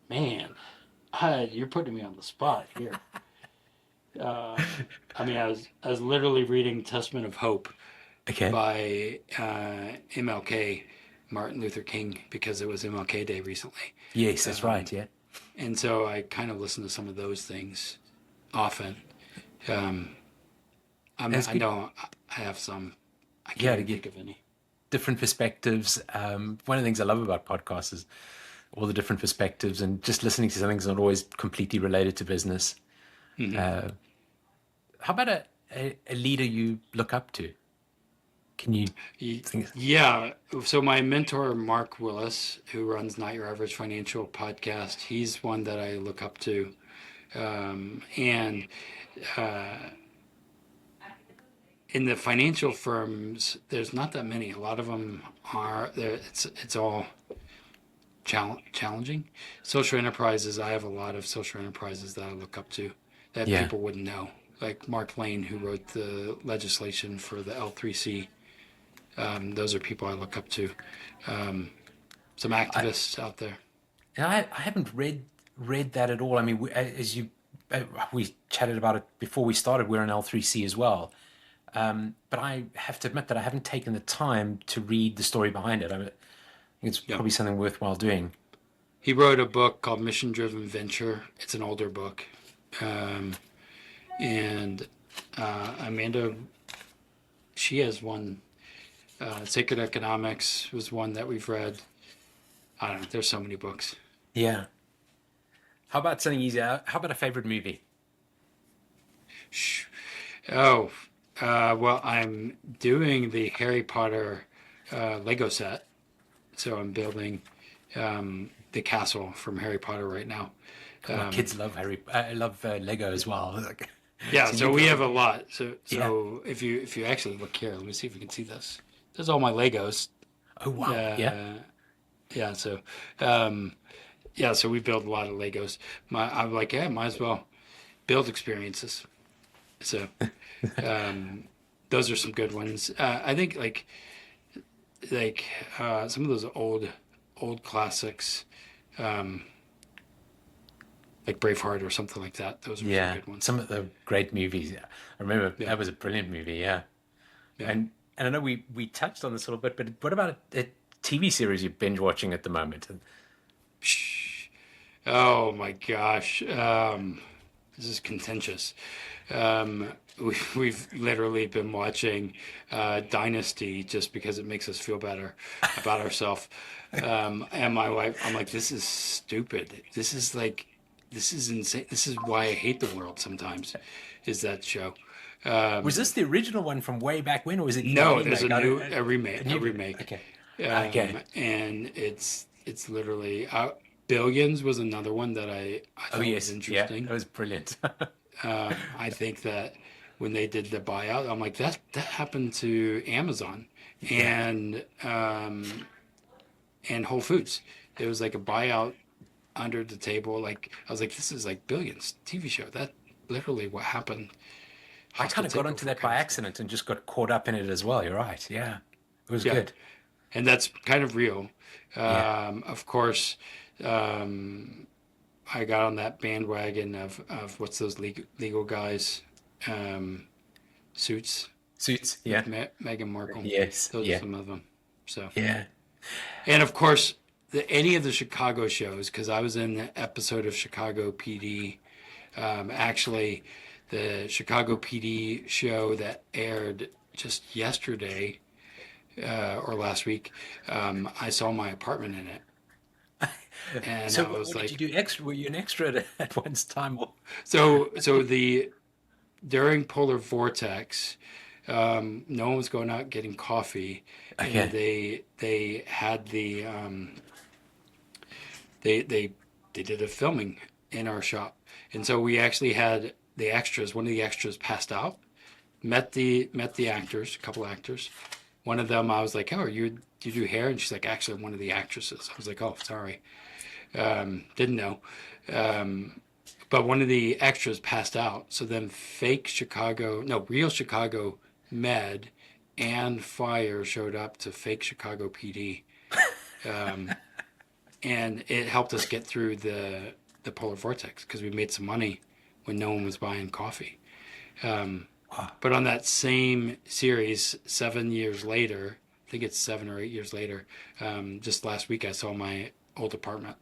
Man, you're putting me on the spot here. I mean, I was literally reading Testament of Hope
Okay.
by MLK, Martin Luther King, because it was MLK Day recently.
Yes, that's right. Yeah.
And so I kind of listen to some of those things often. I know I have some. I
Yeah,
can't
to
think
get
of any.
different perspectives. One of the things I love about podcasts is all the different perspectives, and just listening to something that's not always completely related to business. How about a leader you look up to? Can you think?
Yeah. So my mentor, Mark Willis, who runs Not Your Average Financial podcast, he's one that I look up to. And in the financial firms, there's not that many. A lot of them are there. It's all challenging. Social enterprises. I have a lot of social enterprises that I look up to that
Yeah.
people wouldn't know. Like Mark Lane, who wrote the legislation for the L3C. Those are people I look up to. Some activists out there.
And I haven't read that at all. I mean, we chatted about it before we started. We're in L3C as well. But I have to admit that I haven't taken the time to read the story behind it. I think it's probably something worthwhile doing.
He wrote a book called Mission Driven Venture. It's an older book. And Amanda, she has one. Sacred Economics was one that we've read. I don't know. There's so many books.
Yeah. How about something easier? How about a favorite movie?
Oh, well, I'm doing the Harry Potter Lego set. So I'm building the castle from Harry Potter right now.
My kids love Lego as well.
Yeah, so
you
we
build-
have a lot. So if you actually look here, let me see if you can see this. There's all my Legos.
Oh wow! Yeah.
Yeah. So yeah, so we build a lot of Legos. I'm like, yeah, might as well build experiences. So those are some good ones. I think like some of those old classics, um, like Braveheart or something like that. Those are some
Yeah,
good ones.
some of the great movies. Yeah. I remember
Yeah,
that was a brilliant movie. Yeah,
yeah.
and I know we touched on this a little bit, but what about a TV series you're binge watching at the moment?
Psh. Oh my gosh, this is contentious. We've literally been watching Dynasty just because it makes us feel better about ourselves. And my wife, I'm like, this is stupid. This is insane. This is why I hate the world sometimes, is that show.
Was this the original one from way back when, or was it a
No, there's
remake?
a remake,
A
a
new.
remake,
Okay, okay.
and it's literally Billions was another one that I
Oh
thought was
yes, yeah,
interesting.
that was brilliant.
I think that when they did the buyout, I'm like that happened to Amazon
Yeah.
and Whole Foods. It was like a buyout under the table. Like I was like, this is like Billions TV show. That literally what happened.
I
Hostile
kind of got onto
takeover
that by
kind of stuff.
accident and just got caught up in it as well. You're right. Yeah, it was
Yeah,
good.
and that's kind of real.
Yeah.
Of course, um, I got on that bandwagon of what's those legal guys, um, Suits
Suits.
with
Yeah.
Meghan Markle.
Yes.
Those are
Yeah.
some of them. So,
Yeah.
and of course, any of the Chicago shows, because I was in the episode of Chicago PD. Actually, the Chicago PD show that aired just yesterday or last week, I saw my apartment in it. And
So
I was
what did you
like,
do extra? Were you an extra at once time? Or...
so the during polar vortex, no one was going out getting coffee, and
Okay.
they had they did a filming in our shop, and so we actually had the extras. One of the extras passed out. Met the actors, a couple actors. One of them, I was like, "Oh, do you do hair?" And she's like, "Actually, I'm one of the actresses." I was like, "Oh, sorry, didn't know." Um, but one of the extras passed out. So then fake Chicago, no, real Chicago med and fire showed up to fake Chicago PD. Um, and it helped us get through the polar vortex because we made some money when no one was buying coffee. Um,
Wow.
but on that same series, 7 years later, I think it's 7 or 8 years later, just last week I saw my old apartment.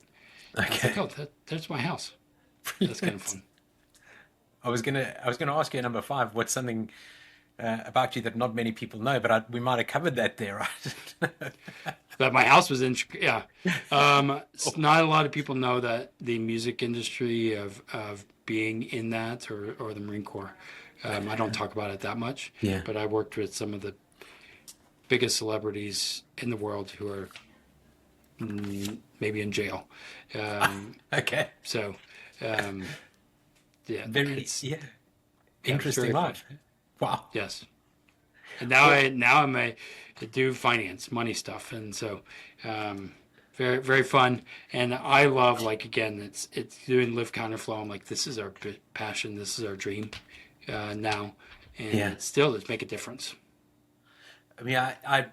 I was like,
Okay.
oh, there's my house. That's kind of
Brilliant.
fun.
I was gonna ask you at number five. What's something about you that not many people know, but we might have covered that there, right?
But my house was in, yeah. Not a lot of people know that the music industry of being in that or the Marine Corps. I don't talk about it that much,
Yeah.
but I worked with some of the biggest celebrities in the world who are maybe in jail.
Okay.
So, um, yeah,
Very, yeah.
it's
Interesting
very fun.
life. Wow.
Yes. And now I do finance, money stuff, and so very very fun. And I love like again, it's doing live Counterflow. I'm like, this is our passion, this is our dream now, and
Yeah.
it's make a difference.
I mean,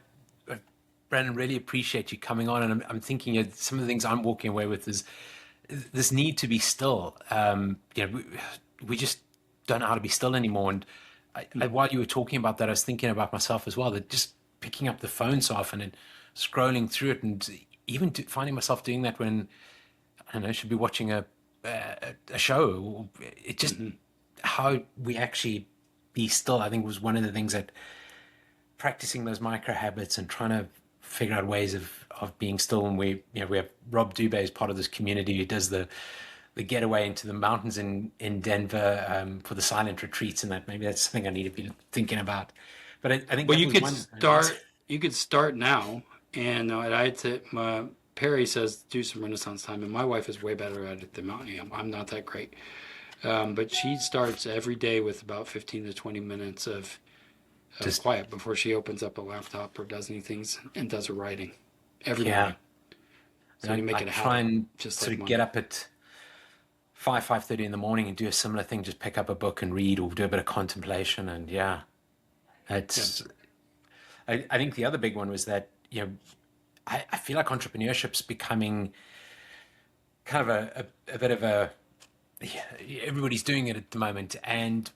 Brandon, really appreciate you coming on, and I'm thinking some of the things I'm walking away with is this need to be still. We just don't know how to be still anymore. And while you were talking about that, I was thinking about myself as well. That just picking up the phone so often and scrolling through it, and even finding myself doing that when I don't know, should be watching a show. It just how we actually be still. I think was one of the things that practicing those micro habits and trying to figure out ways of being still. And we have Rob Dubé as part of this community who does the getaway into the mountains in Denver for the silent retreats, and that maybe that's something I need to be thinking about. But I think
Well,
that
you
was
could
one.
start. You could start now, and Perry says do some Renaissance time, and my wife is way better at it than I am. I'm not that great, but she starts every day with about 15 to 20 minutes of
Just
quiet before she opens up a laptop or does anything and does her writing every
yeah.
morning. So you make
I
it a
try
habit,
and
just
sort
like
of get up at 5:30 in the morning and do a similar thing, just pick up a book and read or do a bit of contemplation. And yeah, it's, I think the other big one was that, I feel like entrepreneurship's becoming kind of a bit of a, yeah, everybody's doing it at the moment. And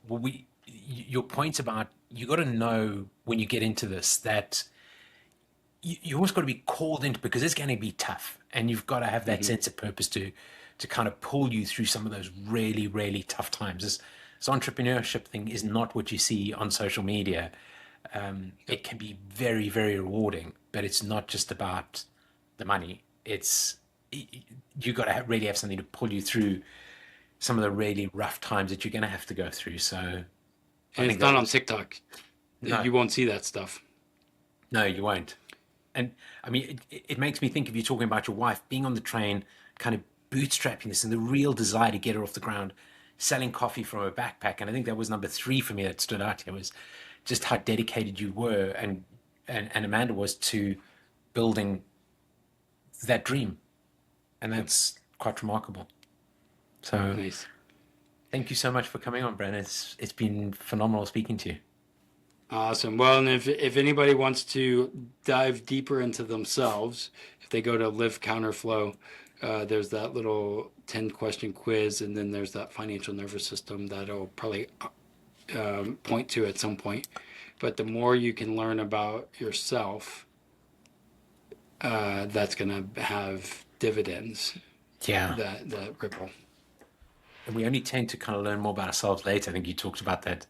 your point about you got to know when you get into this that you almost got to be called into, because it's going to be tough, and you've got to have that sense of purpose to kind of pull you through some of those really, really tough times. This entrepreneurship thing is not what you see on social media. It can be very, very rewarding, but it's not just about the money. You got to really have something to pull you through some of the really rough times that you're going to have to go through. So,
and it's not on TikTok.
No.
You won't see that stuff.
No, you won't. And I mean, it makes me think of you talking about your wife being on the train, kind of bootstrapping this, and the real desire to get her off the ground, selling coffee from a backpack. And I think that was number 3 for me that stood out here, was just how dedicated you were and Amanda was to building that dream. And that's quite remarkable. So
Nice.
Thank you so much for coming on, Brandon. It's been phenomenal speaking to you.
Awesome. Well, and if anybody wants to dive deeper into themselves, if they go to Live Counterflow, there's that little 10-question quiz, and then there's that financial nervous system that'll probably point to at some point. But the more you can learn about yourself, that's going to have dividends.
Yeah.
That ripple.
And we only tend to kind of learn more about ourselves later. I think you talked about that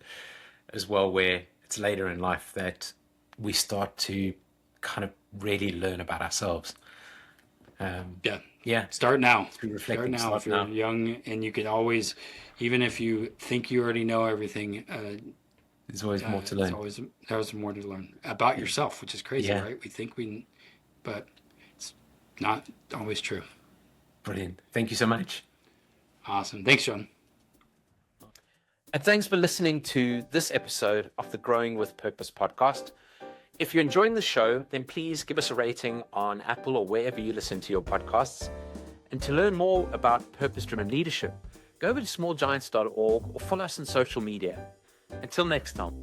as well, where it's later in life that we start to kind of really learn about ourselves. Yeah.
Start now.
Reflecting,
Start now if you're young, and you can always, even if you think you already know everything,
there's always more to learn.
There's more to learn about yourself, which is crazy, right? We think but it's not always true.
Brilliant. Thank you so much.
Awesome. Thanks, John.
And thanks for listening to this episode of the Growing with Purpose podcast. If you're enjoying the show, then please give us a rating on Apple or wherever you listen to your podcasts. And to learn more about purpose-driven leadership, go over to smallgiants.org or follow us on social media. Until next time.